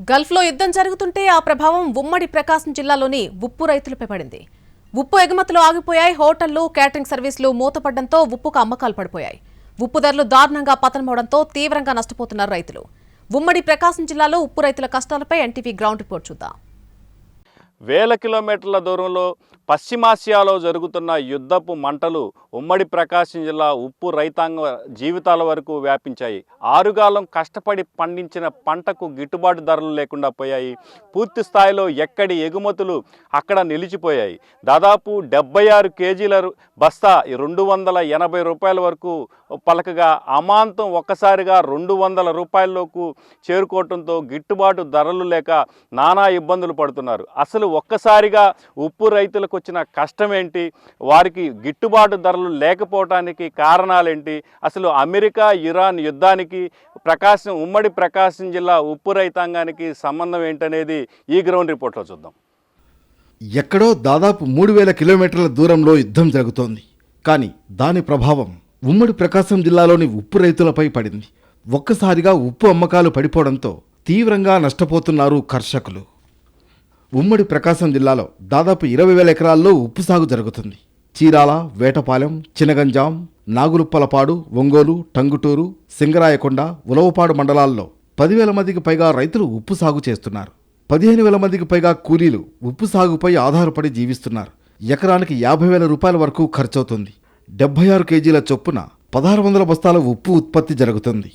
గల్ఫ్లో యుద్ధం జరుగుతుంటే ఆ ప్రభావం ఉమ్మడి ప్రకాశం జిల్లాలోని ఉప్పు రైతులపై పడింది. ఉప్పు ఎగుమతులు ఆగిపోయాయి. హోటళ్లు, క్యాటరింగ్ సర్వీసులు మూతపడడంతో ఉప్పుకు అమ్మకాలు పడిపోయాయి. ఉప్పు ధరలు దారుణంగా పతనమవడంతో తీవ్రంగా నష్టపోతున్నారు రైతులు. ఉమ్మడి ప్రకాశం జిల్లాలో ఉప్పు రైతుల కష్టాలపై ఎన్టీవీ గ్రౌండ్ రిపోర్ట్ చూద్దాం. వేల కిలోమీటర్ల దూరంలో పశ్చిమాసియాలో జరుగుతున్న యుద్ధపు మంటలు ఉమ్మడి ప్రకాశం జిల్లా ఉప్పు రైతాంగ జీవితాల వరకు వ్యాపించాయి. ఆరుగాలం కష్టపడి పండించిన పంటకు గిట్టుబాటు ధరలు లేకుండా పోయాయి. పూర్తి స్థాయిలో ఎక్కడి ఎగుమతులు అక్కడ నిలిచిపోయాయి. దాదాపు 76 కేజీల బస్తా 280 రూపాయల వరకు పలకగా అమాంతం ఒక్కసారిగా 200 రూపాయల్లోకి చేరుకోవడంతో గిట్టుబాటు ధరలు లేక నానా ఇబ్బందులు పడుతున్నారు. అసలు ఒక్కసారిగా ఉప్పు రైతులకు వచ్చిన కష్టం ఏంటి, వారికి గిట్టుబాటు ధరలు లేకపోవడానికి కారణాలేంటి, అసలు అమెరికా ఇరాన్ యుద్ధానికి ఉమ్మడి ప్రకాశం జిల్లా ఉప్పు రైతాంగానికి సంబంధం ఏంటనేది ఈ గ్రౌండ్ రిపోర్ట్లో చూద్దాం. ఎక్కడో దాదాపు 3000 కిలోమీటర్ల దూరంలో యుద్ధం జరుగుతోంది. కానీ దాని ప్రభావం ఉమ్మడి ప్రకాశం జిల్లాలోని ఉప్పు రైతులపై పడింది. ఒక్కసారిగా ఉప్పు అమ్మకాలు పడిపోవడంతో తీవ్రంగా నష్టపోతున్నారు కర్షకులు. ఉమ్మడి ప్రకాశం జిల్లాలో దాదాపు 20,000 ఎకరాల్లో ఉప్పు సాగు జరుగుతుంది. చీరాల, వేటపాలెం, చినగంజాం, నాగులుప్పలపాడు, ఒంగోలు, టంగుటూరు, సింగరాయకొండ, ఉలవపాడు మండలాల్లో 10,000 మందికి పైగా రైతులు ఉప్పు సాగు చేస్తున్నారు. 15,000 మందికి పైగా కూలీలు ఉప్పు సాగుపై ఆధారపడి జీవిస్తున్నారు. ఎకరానికి 50,000 రూపాయల వరకు ఖర్చవుతుంది. 76 కేజీల చొప్పున 1600 బస్తాల ఉప్పు ఉత్పత్తి జరుగుతుంది.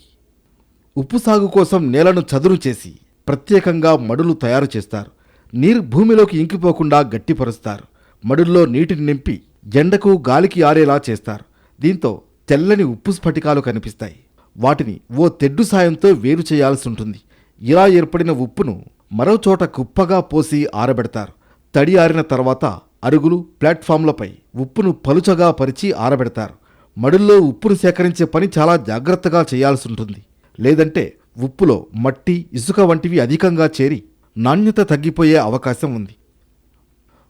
ఉప్పు సాగు కోసం నేలను చదును చేసి ప్రత్యేకంగా మడులు తయారు చేస్తారు. నీరు భూమిలోకి ఇంకిపోకుండా గట్టిపరుస్తారు. మడుల్లో నీటిని నింపి ఎండకు గాలికి ఆరేలా చేస్తారు. దీంతో తెల్లని ఉప్పు స్ఫటికాలు కనిపిస్తాయి. వాటిని ఓ తెడ్డు సాయంతో వేరు చేయాల్సి ఉంటుంది. ఇలా ఏర్పడిన ఉప్పును మరో చోట కుప్పగా పోసి ఆరబెడతారు. తడి ఆరిన తర్వాత అరుగులు, ప్లాట్ఫామ్లపై ఉప్పును పలుచగా పరిచి ఆరబెడతారు. మడుల్లో ఉప్పును సేకరించే పని చాలా జాగ్రత్తగా చేయాల్సి ఉంటుంది. లేదంటే ఉప్పులో మట్టి, ఇసుక వంటివి అధికంగా చేరి నాణ్యత తగ్గిపోయే అవకాశం ఉంది.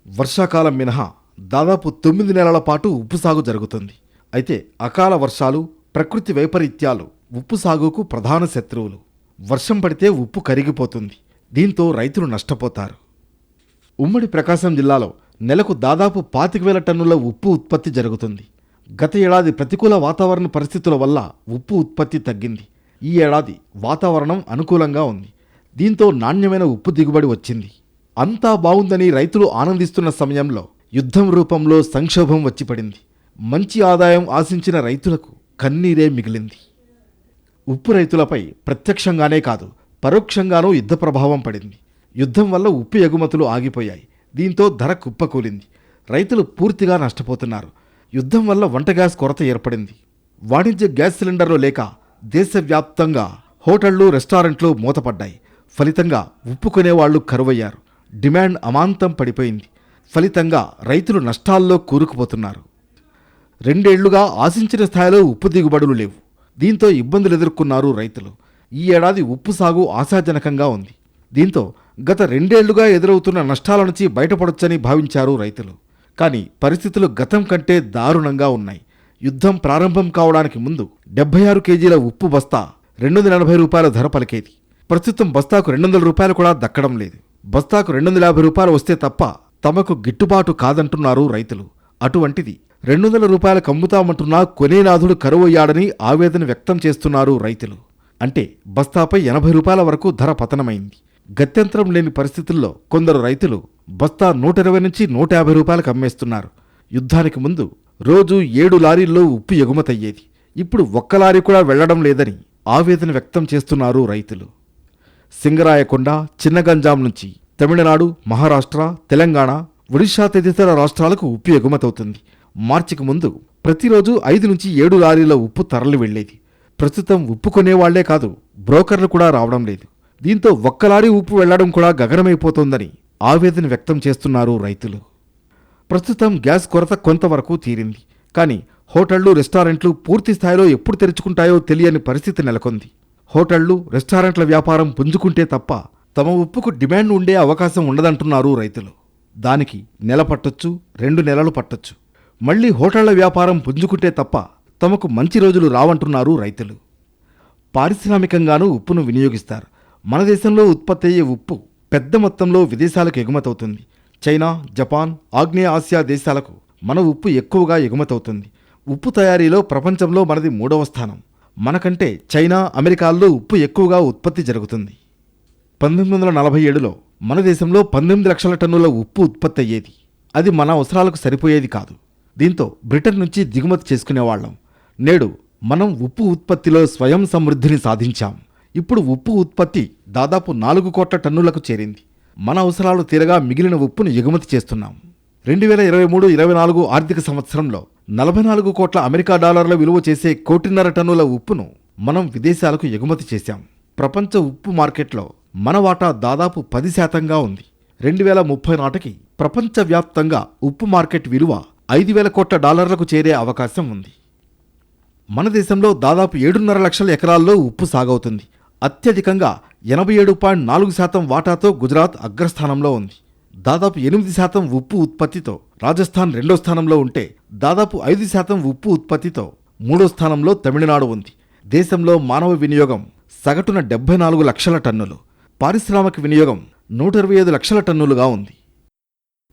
వర్షాకాలం మినహా దాదాపు 9 నెలల పాటు ఉప్పు సాగు జరుగుతుంది. అయితే అకాల వర్షాలు, ప్రకృతి వైపరీత్యాలు ఉప్పు సాగుకు ప్రధాన శత్రువులు. వర్షం పడితే ఉప్పు కరిగిపోతుంది. దీంతో రైతులు నష్టపోతారు. ఉమ్మడి ప్రకాశం జిల్లాలో నెలకు దాదాపు 25,000 టన్నుల ఉప్పు ఉత్పత్తి జరుగుతుంది. గత ఏడాది ప్రతికూల వాతావరణ పరిస్థితుల వల్ల ఉప్పు ఉత్పత్తి తగ్గింది. ఈ ఏడాది వాతావరణం అనుకూలంగా ఉంది. దీంతో నాణ్యమైన ఉప్పు దిగుబడి వచ్చింది. అంతా బావుందని రైతులు ఆనందిస్తున్న సమయంలో యుద్ధం రూపంలో సంక్షోభం వచ్చిపడింది. మంచి ఆదాయం ఆశించిన రైతులకు కన్నీరే మిగిలింది. ఉప్పు రైతులపై ప్రత్యక్షంగానే కాదు, పరోక్షంగానూ యుద్ధ ప్రభావం పడింది. యుద్ధం వల్ల ఉప్పు ఎగుమతులు ఆగిపోయాయి. దీంతో ధర కుప్పకూలింది. రైతులు పూర్తిగా నష్టపోతున్నారు. యుద్ధం వల్ల వంట గ్యాస్ కొరత ఏర్పడింది. వాణిజ్య గ్యాస్ సిలిండర్లు లేక దేశవ్యాప్తంగా హోటళ్లు, రెస్టారెంట్లు మూతపడ్డాయి. ఫలితంగా ఉప్పు కొనేవాళ్లు కరువయ్యారు. డిమాండ్ అమాంతం పడిపోయింది. ఫలితంగా రైతులు నష్టాల్లో కూరుకుపోతున్నారు. 2 ఏళ్లుగా ఆశించిన స్థాయిలో ఉప్పు దిగుబడులు లేవు. దీంతో ఇబ్బందులు ఎదుర్కొన్నారు రైతులు. ఈ ఏడాది ఉప్పు సాగు ఆశాజనకంగా ఉంది. దీంతో గత 2 ఏళ్లుగా ఎదురవుతున్న నష్టాల నుంచి బయటపడొచ్చని భావించారు రైతులు. కానీ పరిస్థితులు గతం కంటే దారుణంగా ఉన్నాయి. యుద్ధం ప్రారంభం కావడానికి ముందు 76 కేజీల ఉప్పు బస్తా 280 రూపాయల ధర పలికేది. ప్రస్తుతం బస్తాకు 200 రూపాయలు కూడా దక్కడం లేదు. బస్తాకు 250 రూపాయలు వస్తే తప్ప తమకు గిట్టుబాటు కాదంటున్నారు రైతులు. అటువంటిది 200 రూపాయలకు అమ్ముతామంటున్నా కొనేనాథుడు కరువయ్యాడని ఆవేదన వ్యక్తం చేస్తున్నారు రైతులు. అంటే బస్తాపై 80 రూపాయల వరకు ధర పతనమైంది. గత్యంతరం లేని పరిస్థితుల్లో కొందరు రైతులు బస్తా 120 నుంచి 150 రూపాయలకు అమ్మేస్తున్నారు. యుద్ధానికి ముందు రోజు 7 లారీల్లో ఉప్పు ఎగుమతయ్యేది. ఇప్పుడు ఒక్క లారీ కూడా వెళ్లడం లేదని ఆవేదన వ్యక్తం చేస్తున్నారు రైతులు. సింగరాయకొండ, చిన్నగంజాం నుంచి తమిళనాడు, మహారాష్ట్ర, తెలంగాణ, ఒడిషా తదితర రాష్ట్రాలకు ఉప్పు ఎగుమతవుతుంది. మార్చికి ముందు ప్రతిరోజు 5 నుంచి 7 లారీల ఉప్పు తరలి వెళ్లేది. ప్రస్తుతం ఉప్పు కొనేవాళ్లే కాదు, బ్రోకర్లు కూడా రావడం లేదు. దీంతో ఒక్క లారీ ఉప్పు వెళ్లడం కూడా గగనమైపోతోందని ఆవేదన వ్యక్తం చేస్తున్నారు రైతులు. ప్రస్తుతం గ్యాస్ కొరత కొంతవరకు తీరింది. కానీ హోటళ్లు, రెస్టారెంట్లు పూర్తి స్థాయిలో ఎప్పుడు తెరుచుకుంటాయో తెలియని పరిస్థితి నెలకొంది. హోటళ్లు, రెస్టారెంట్ల వ్యాపారం పుంజుకుంటే తప్ప తమ ఉప్పుకు డిమాండ్ ఉండే అవకాశం ఉండదంటున్నారు రైతులు. దానికి నెల పట్టొచ్చు, 2 నెలలు పట్టొచ్చు. మళ్లీ హోటళ్ల వ్యాపారం పుంజుకుంటే తప్ప తమకు మంచి రోజులు రావంటున్నారు రైతులు. పారిశ్రామికంగానూ ఉప్పును వినియోగిస్తారు. మన దేశంలో ఉత్పత్తి అయ్యే ఉప్పు పెద్ద మొత్తంలో విదేశాలకు ఎగుమతవుతుంది. చైనా, జపాన్, ఆగ్నేయ ఆసియా దేశాలకు మన ఉప్పు ఎక్కువగా ఎగుమతవుతుంది. ఉప్పు తయారీలో ప్రపంచంలో మనది 3వ స్థానం. మనకంటే చైనా, అమెరికాల్లో ఉప్పు ఎక్కువగా ఉత్పత్తి జరుగుతుంది. 1947లో మన దేశంలో 18 లక్షల టన్నుల ఉప్పు ఉత్పత్తి అయ్యేది. అది మన అవసరాలకు సరిపోయేది కాదు. దీంతో బ్రిటన్ నుంచి దిగుమతి చేసుకునేవాళ్లం. నేడు మనం ఉప్పు ఉత్పత్తిలో స్వయం సమృద్ధిని సాధించాం. ఇప్పుడు ఉప్పు ఉత్పత్తి దాదాపు 4 కోట్ల టన్నులకు చేరింది. మన అవసరాలు తీరగా మిగిలిన ఉప్పును ఎగుమతి చేస్తున్నాం. 2023-24 ఆర్థిక సంవత్సరంలో 44 కోట్ల అమెరికా డాలర్ల విలువ చేసే 1.5 కోట్ల టన్నుల ఉప్పును మనం విదేశాలకు ఎగుమతి చేశాం. ప్రపంచ ఉప్పు మార్కెట్లో మన వాటా దాదాపు 10% ఉంది. 2030 నాటికి ప్రపంచవ్యాప్తంగా ఉప్పు మార్కెట్ విలువ 5,000 కోట్ల డాలర్లకు చేరే అవకాశం ఉంది. మన దేశంలో దాదాపు 7.5 లక్షల ఎకరాల్లో ఉప్పు సాగవుతుంది. అత్యధికంగా 87.4% వాటాతో గుజరాత్ అగ్రస్థానంలో ఉంది. దాదాపు 8% ఉప్పు ఉత్పత్తితో రాజస్థాన్ 2వ స్థానంలో ఉంటే, దాదాపు 5% ఉప్పు ఉత్పత్తితో 3వ స్థానంలో తమిళనాడు ఉంది. దేశంలో మానవ వినియోగం సగటున 74 లక్షల టన్నులు, పారిశ్రామిక వినియోగం 125 లక్షల టన్నులుగా ఉంది.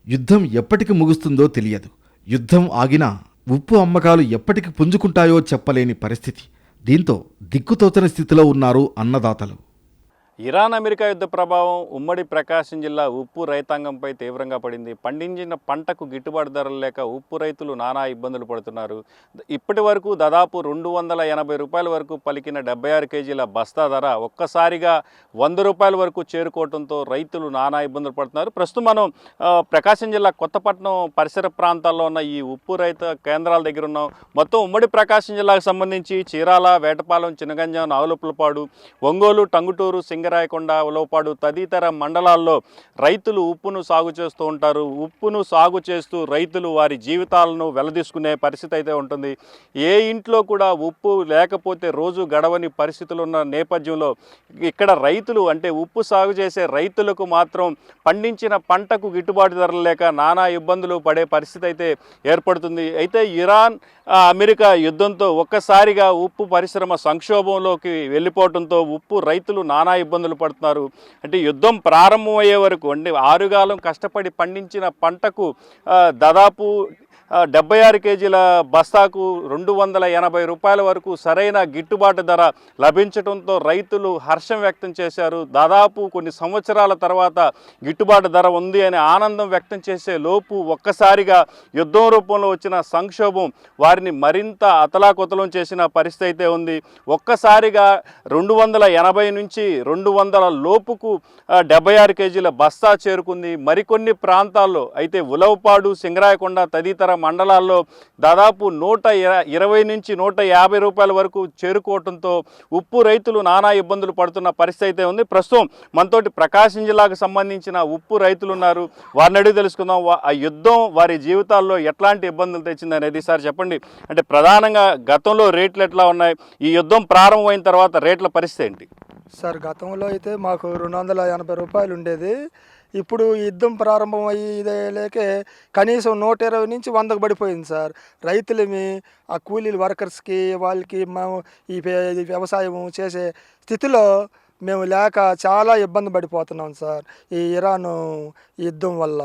యుద్ధం ఎప్పటికి ముగుస్తుందో తెలియదు. యుద్ధం ఆగినా ఉప్పు అమ్మకాలు ఎప్పటికి పుంజుకుంటాయో చెప్పలేని పరిస్థితి. దీంతో దిక్కుతోచని స్థితిలో ఉన్నారు అన్నదాతలు. ఇరాన్ అమెరికా యుద్ధ ప్రభావం ఉమ్మడి ప్రకాశం జిల్లా ఉప్పు రైతాంగంపై తీవ్రంగా పడింది. పండించిన పంటకు గిట్టుబాటు ధరలు లేక ఉప్పు రైతులు నానా ఇబ్బందులు పడుతున్నారు. ఇప్పటి వరకు దాదాపు 280 రూపాయల వరకు పలికిన 76 కేజీల బస్తా ధర ఒక్కసారిగా 100 రూపాయల వరకు చేరుకోవడంతో రైతులు నానా ఇబ్బందులు పడుతున్నారు. ప్రస్తుతం మనం ప్రకాశం జిల్లా కొత్తపట్నం పరిసర ప్రాంతాల్లో ఉన్న ఈ ఉప్పు రైతు కేంద్రాల దగ్గర ఉన్నాం. మొత్తం ఉమ్మడి ప్రకాశం జిల్లాకు సంబంధించి చీరాల, వేటపాలెం, చినగంజాం, నాగులుపులపాడు, ఒంగోలు, టంగుటూరు, సింగరాయకొండ, ఉలవపాడు తదితర మండలాల్లో రైతులు ఉప్పును సాగు చేస్తూ ఉంటారు. ఉప్పును సాగు చేస్తూ రైతులు వారి జీవితాలను వెల్లదీసుకునే పరిస్థితి అయితే ఉంటుంది. ఏ ఇంట్లో కూడా ఉప్పు లేకపోతే రోజు గడవని పరిస్థితులు ఉన్న నేపథ్యంలో ఇక్కడ రైతులు అంటే ఉప్పు సాగు చేసే రైతులకు మాత్రం పండించిన పంటకు గిట్టుబాటు ధరలు లేక నానా ఇబ్బందులు పడే పరిస్థితి అయితే ఏర్పడుతుంది. అయితే ఇరాన్ అమెరికా యుద్ధంతో ఒక్కసారిగా ఉప్పు పరిశ్రమ సంక్షోభంలోకి వెళ్ళిపోవడంతో ఉప్పు రైతులు నానా ఇబ్బందులు పడుతున్నారు. అంటే యుద్ధం ప్రారంభమయ్యే వరకు అంటే 6 కాలం కష్టపడి పండించిన పంటకు దాదాపు 76 కేజీల బస్తాకు 280 రూపాయల వరకు సరైన గిట్టుబాటు ధర లభించడంతో రైతులు హర్షం వ్యక్తం చేశారు. దాదాపు కొన్ని సంవత్సరాల తర్వాత గిట్టుబాటు ధర ఉంది అని ఆనందం వ్యక్తం చేసే లోపు ఒక్కసారిగా యుద్ధం రూపంలో వచ్చిన సంక్షోభం వారిని మరింత అతలాకుతలం చేసిన పరిస్థితి అయితే ఉంది. ఒక్కసారిగా 280 నుంచి 200 లోపుకు 76 కేజీల బస్తా చేరుకుంది. మరికొన్ని ప్రాంతాల్లో అయితే ఉలవపాడు, సింగరాయకొండ తదితర మండలాల్లో దాదాపు 120 నుంచి 150 రూపాయల వరకు చేరుకోవడంతో ఉప్పు రైతులు నానా ఇబ్బందులు పడుతున్న పరిస్థితి అయితే ఉంది. ప్రస్తుతం మనతోటి ప్రకాశం జిల్లాకు సంబంధించిన ఉప్పు రైతులు ఉన్నారు. వారిని అడిగి తెలుసుకుందాం. ఆ యుద్ధం వారి జీవితాల్లో ఎట్లాంటి ఇబ్బందులు తెచ్చింది అనేది. సార్ చెప్పండి, అంటే ప్రధానంగా గతంలో రేట్లు ఎట్లా ఉన్నాయి, ఈ యుద్ధం ప్రారంభమైన తర్వాత రేట్ల పరిస్థితి ఏంటి? సార్ గతంలో అయితే మాకు 280 రూపాయలు ఉండేది. ఇప్పుడు యుద్ధం ప్రారంభం అయ్యేలేకే కనీసం 120 నుంచి 100కు పడిపోయింది సార్. రైతులమి ఆ కూలీలు వర్కర్స్కి వాళ్ళకి మేము ఈ వ్యవసాయం చేసే స్థితిలో మేము లేక చాలా ఇబ్బంది పడిపోతున్నాం సార్ ఈ ఇరాన్ యుద్ధం వల్ల.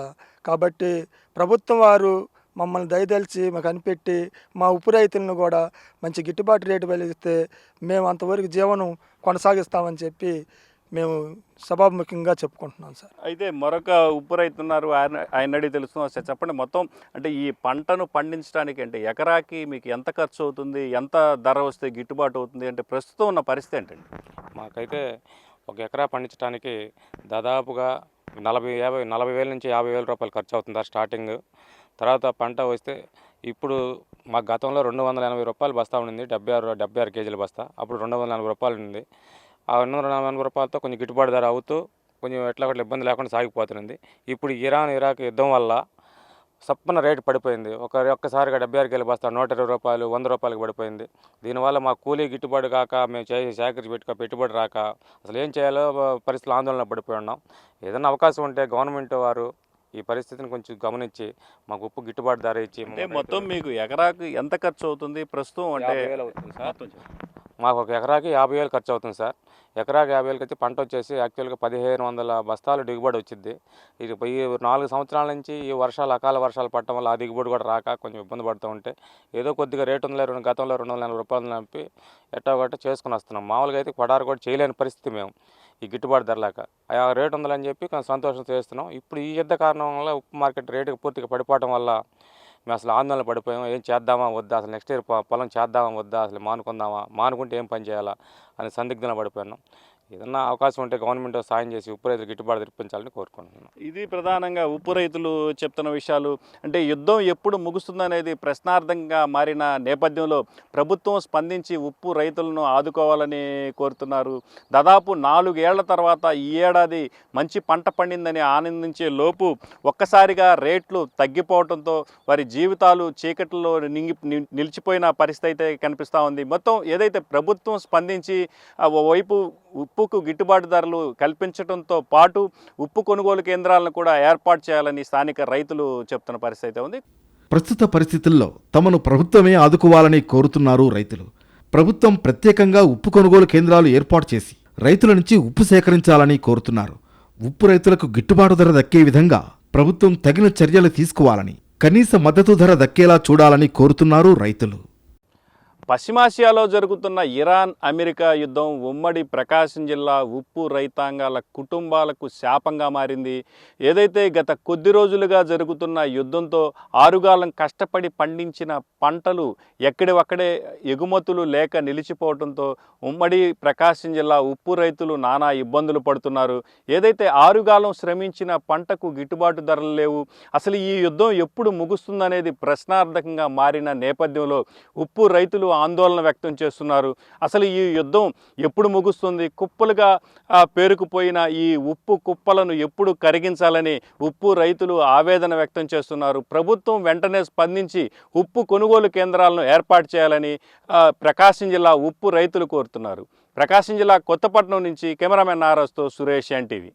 కాబట్టి ప్రభుత్వం వారు మమ్మల్ని దయదలిచి మాకు కనిపెట్టి మా ఉప్పు రైతులను కూడా మంచి గిట్టుబాటు రేటు వెలిగిస్తే మేము అంతవరకు జీవనం కొనసాగిస్తామని చెప్పి మేము సభాముఖ్యంగా చెప్పుకుంటున్నాం సార్. అయితే మరొక ఉప్పు రైతు ఉన్నారు, ఆయన అడిగి తెలుస్తున్నాం. సార్ చెప్పండి, మొత్తం అంటే ఈ పంటను పండించడానికి అంటే ఎకరాకి మీకు ఎంత ఖర్చు అవుతుంది, ఎంత ధర వస్తే గిట్టుబాటు అవుతుంది, అంటే ప్రస్తుతం ఉన్న పరిస్థితి ఏంటండి? మాకైతే ఒక ఎకరా పండించడానికి దాదాపుగా 40 వేల నుంచి 50 వేల రూపాయలు ఖర్చు అవుతుంది స్టార్టింగ్. తర్వాత పంట వస్తే ఇప్పుడు మా గతంలో 280 రూపాయలు బస్తా ఉండింది, 76 కేజీల బస్తా. అప్పుడు 240 రూపాయలు ఉంది. ఆ 240 రూపాయలతో కొంచెం గిట్టుబాటు ధర అవుతూ కొంచెం ఎట్లా ఇబ్బంది లేకుండా సాగిపోతుంది. ఇప్పుడు ఇరాక్ యుద్ధం వల్ల సప్పన రేటు పడిపోయింది. ఒక్కసారిగా 76 కేజీల బస్తా 120 రూపాయలు, 100 రూపాయలకు పడిపోయింది. దీనివల్ల మా కూలీ గిట్టుబాటు కాక మేము చేసి సేకరించి పెట్టుబడి రాక అసలు ఏం చేయాలో పరిస్థితులు ఆందోళన పడిపోయి ఉన్నాం. ఏదైనా అవకాశం ఉంటే గవర్నమెంట్ వారు ఈ పరిస్థితిని కొంచెం గమనించి మాకు ఉప్పు గిట్టుబాటు ధర ఇచ్చి. అంటే మొత్తం మీకు ఎకరాకు ఎంత ఖర్చు అవుతుంది ప్రస్తుతం? అంటే 50,000 అవుతుంది సార్. మాకు ఒక ఎకరాకి 50,000 ఖర్చు అవుతుంది సార్. ఎకరాకి 50,000 అయితే పంట వచ్చేసి యాక్చువల్గా 1,500 బస్తాలు దిగుబడి వచ్చింది. ఇది ఈ 4 సంవత్సరాల నుంచి ఈ వర్షాలు అకాల వర్షాలు పడటం వల్ల ఆ దిగుబడి కూడా రాక కొంచెం ఇబ్బంది పడుతూ ఉంటే ఏదో కొద్దిగా రేటు ఉందిలే, గతంలో 280 రూపాయలు నంపి ఎట్టా చేసుకుని వస్తున్నాం. మామూలుగా అయితే పడారు కూడా చేయలేని పరిస్థితి మేము ఈ గిట్టుబాటు ధర లేక. ఆ రేటు ఉందని చెప్పి కొంచెం సంతోషంతో చేస్తున్నాం. ఇప్పుడు ఈ యుద్ధ కారణం వల్ల ఉప్పు మార్కెట్ రేటుకి పూర్తిగా పడిపోవడం వల్ల మేము అసలు ఆందోళన పడిపోయాం. ఏం చేద్దామా వద్దా, అసలు నెక్స్ట్ ఇయర్ పొలం చేద్దామా వద్దా, అసలు మానుకుందామా, మానుకుంటే ఏం పని చేయాలా అని సందిగ్ధంలో పడిపోయాను. ఏదన్నా అవకాశం ఉంటే గవర్నమెంట్ సాయం చేసి ఉప్పు రైతులు గిట్టుబాటు తెప్పించాలని కోరుకుంటున్నాను. ఇది ప్రధానంగా ఉప్పు రైతులు చెప్తున్న విషయాలు. అంటే యుద్ధం ఎప్పుడు ముగుస్తుందనేది ప్రశ్నార్థంగా మారిన నేపథ్యంలో ప్రభుత్వం స్పందించి ఉప్పు రైతులను ఆదుకోవాలని కోరుతున్నారు. దాదాపు 4 ఏళ్ల తర్వాత ఈ ఏడాది మంచి పంట పండిందని ఆనందించే లోపు ఒక్కసారిగా రేట్లు తగ్గిపోవడంతో వారి జీవితాలు చీకట్లో నిలిచిపోయిన పరిస్థితి అయితే కనిపిస్తూ ఉంది. మొత్తం ఏదైతే ప్రభుత్వం స్పందించి ఓవైపు ఉప్పుకు గిట్టుబాటు ధరలు కల్పించడంతో పాటు ఉప్పు కొనుగోలు కేంద్రాలను కూడా ఏర్పాటు చేయాలని స్థానిక రైతులు చెప్తున్న పరిస్థితి ఉంది. ప్రస్తుత పరిస్థితుల్లో తమను ప్రభుత్వమే ఆదుకోవాలని కోరుతున్నారు రైతులు. ప్రభుత్వం ప్రత్యేకంగా ఉప్పు కొనుగోలు కేంద్రాలు ఏర్పాటు చేసి రైతుల నుంచి ఉప్పు సేకరించాలని కోరుతున్నారు. ఉప్పు రైతులకు గిట్టుబాటు ధర దక్కే విధంగా ప్రభుత్వం తగిన చర్యలు తీసుకోవాలని, కనీస మద్దతు ధర దక్కేలా చూడాలని కోరుతున్నారు రైతులు. పశ్చిమాసియాలో జరుగుతున్న ఇరాన్ అమెరికా యుద్ధం ఉమ్మడి ప్రకాశం జిల్లా ఉప్పు రైతాంగాల కుటుంబాలకు శాపంగా మారింది. ఏదైతే గత కొద్ది రోజులుగా జరుగుతున్న యుద్ధంతో ఆరుగాలం కష్టపడి పండించిన పంటలు ఎక్కడివక్కడే ఎగుమతులు లేక నిలిచిపోవడంతో ఉమ్మడి ప్రకాశం జిల్లా ఉప్పు రైతులు నానా ఇబ్బందులు పడుతున్నారు. ఏదైతే ఆరుగాలం శ్రమించిన పంటకు గిట్టుబాటు ధరలు లేవు. అసలు ఈ యుద్ధం ఎప్పుడు ముగుస్తుందనేది ప్రశ్నార్థకంగా మారిన నేపథ్యంలో ఉప్పు రైతులు ఆందోళన వ్యక్తం చేస్తున్నారు. అసలు ఈ యుద్ధం ఎప్పుడు ముగుస్తుంది, కుప్పలుగా పేరుకుపోయిన ఈ ఉప్పు కుప్పలను ఎప్పుడు కరిగించాలని ఉప్పు రైతులు ఆవేదన వ్యక్తం చేస్తున్నారు. ప్రభుత్వం వెంటనే స్పందించి ఉప్పు కొనుగోలు కేంద్రాలను ఏర్పాటు చేయాలని ప్రకాశం జిల్లా ఉప్పు రైతులు కోరుతున్నారు. ప్రకాశం జిల్లా కొత్తపట్నం నుంచి కెమెరామెన్ నారాజ్తో సురేష్ ఎన్టీవీ.